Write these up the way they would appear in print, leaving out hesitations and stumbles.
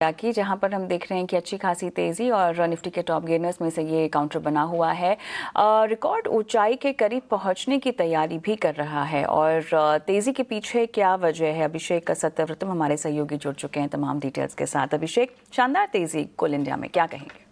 की जहां पर हम देख रहे हैं कि अच्छी खासी तेजी और निफ्टी के टॉप गेनर्स में से ये काउंटर बना हुआ है। रिकॉर्ड ऊंचाई के करीब पहुंचने की तैयारी भी कर रहा है और तेजी के पीछे क्या वजह है, अभिषेक सत्यव्रतम हमारे सहयोगी जुड़ चुके हैं तमाम डिटेल्स के साथ। अभिषेक, शानदार तेजी कोल इंडिया में, क्या कहेंगे?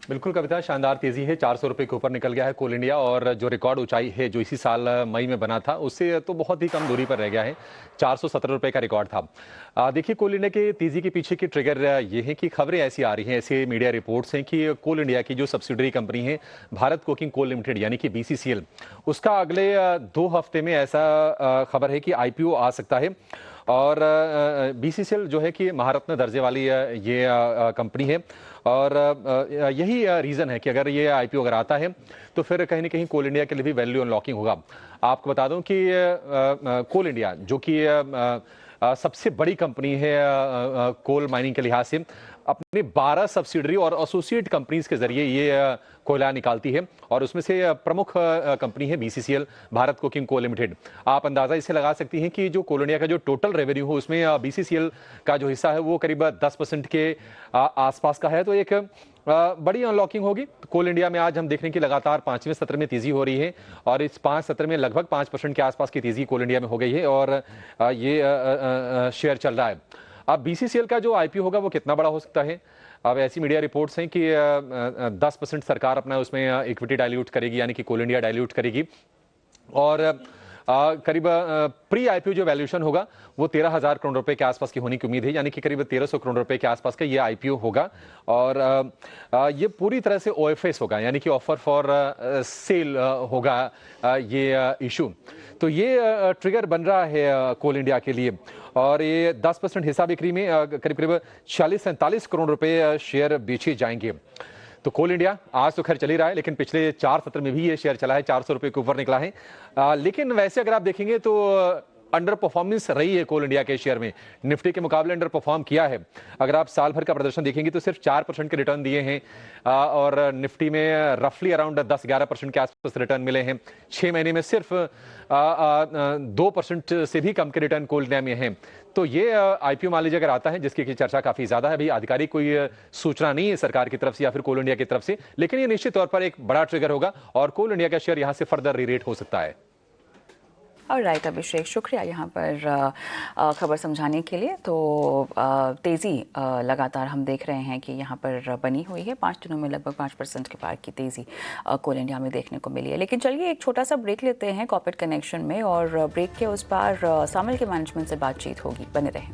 बिल्कुल कविता, शानदार तेजी है। 400 रुपए के ऊपर निकल गया है कोल इंडिया और जो रिकॉर्ड ऊंचाई है जो इसी साल मई में बना था उससे तो बहुत ही कम दूरी पर रह गया है। 417 रुपए का रिकॉर्ड था। देखिए, कोल इंडिया के तेजी के पीछे की ट्रिगर ये है कि खबरें ऐसी आ रही हैं, ऐसे मीडिया रिपोर्ट्स हैं कि कोल इंडिया की जो सब्सिडरी कंपनी है भारत कोकिंग कोल लिमिटेड यानी कि बीसीसीएल, उसका अगले 2 हफ्ते में ऐसा खबर है कि आईपीओ आ सकता है। और बीसीसीएल जो है कि महारत्न दर्जे वाली ये कंपनी है और यही रीज़न है कि अगर ये आईपीओ अगर आता है तो फिर कहीं ना कहीं कोल इंडिया के लिए भी वैल्यू अनलॉकिंग होगा। आपको बता दूं कि कोल इंडिया जो कि सबसे बड़ी कंपनी है कोल माइनिंग के लिहाज से, अपने 12 सब्सिडरी और एसोसिएट कंपनीज के जरिए ये कोयला निकालती है और उसमें से प्रमुख कंपनी है BCCL, Bharat coking coal limited. आप अंदाजा इससे लगा सकती हैं कि जो कोल इंडिया का जो टोटल रेवेन्यू हो उसमें बीसीसीएल का जो हिस्सा है वो करीब 10% के आसपास का है। तो एक बड़ी अनलॉकिंग होगी। कोल इंडिया में आज हम देख रहे हैं कि लगातार 5वें सत्र में तेजी हो रही है और इस 5 सत्र में लगभग 5% के आसपास की तेजी कोल इंडिया में हो गई है और ये शेयर चल रहा है। अब बीसीसीएल का जो आईपीओ होगा वो कितना बड़ा हो सकता है? अब ऐसी मीडिया रिपोर्ट्स हैं कि 10% सरकार अपना उसमें इक्विटी डाइल्यूट करेगी यानी कि कोल इंडिया डाइल्यूट करेगी और करीब प्री आईपीओ जो वैल्यूएशन होगा वो 13,000 करोड़ रुपए के आसपास की होने की उम्मीद है, यानी कि करीब 1300 करोड़ रुपए के आसपास का ये आईपीओ होगा और ये पूरी तरह से ओएफएस होगा यानी कि ऑफर फॉर सेल होगा ये इशू। तो ये ट्रिगर बन रहा है कोल इंडिया के लिए और ये 10% हिस्सा बिक्री में करीब करीब 46-47 करोड़ रुपए शेयर बेचे जाएंगे। तो कोल इंडिया आज तो खैर चल ही रहा है लेकिन पिछले 4 सत्र में भी ये शेयर चला है, 400 रुपए के ऊपर निकला है। लेकिन वैसे अगर आप देखेंगे तो अंडर परफॉर्मेंस रही है कोल इंडिया के शेयर में, निफ्टी के मुकाबले अंडर परफॉर्म किया है। अगर आप साल भर का प्रदर्शन देखेंगे तो सिर्फ 4% के रिटर्न दिए हैं और निफ्टी में रफली अराउंड 10-11% के आसपास रिटर्न मिले हैं। 6 महीने में सिर्फ 2% से भी कम के रिटर्न कोल इंडिया में हैं। तो ये आईपीओ मान लीजिए अगर आता है, जिसकी चर्चा काफी ज्यादा है, अभी आधिकारिक कोई सूचना नहीं है सरकार की तरफ से या फिर कोल इंडिया की तरफ से, लेकिन ये निश्चित तौर पर एक बड़ा ट्रिगर होगा और कोल इंडिया का शेयर यहां से फर्दर रीरेट हो सकता है। और राइट अभिषेक, शुक्रिया यहाँ पर खबर समझाने के लिए। तो तेज़ी लगातार हम देख रहे हैं कि यहाँ पर बनी हुई है। 5 दिनों में लगभग 5% के पार की तेज़ी कोल इंडिया में देखने को मिली है। लेकिन चलिए एक छोटा सा ब्रेक लेते हैं कॉर्पोरेट कनेक्शन में और ब्रेक के उस पार सामिल के मैनेजमेंट से बातचीत होगी। बने रहें।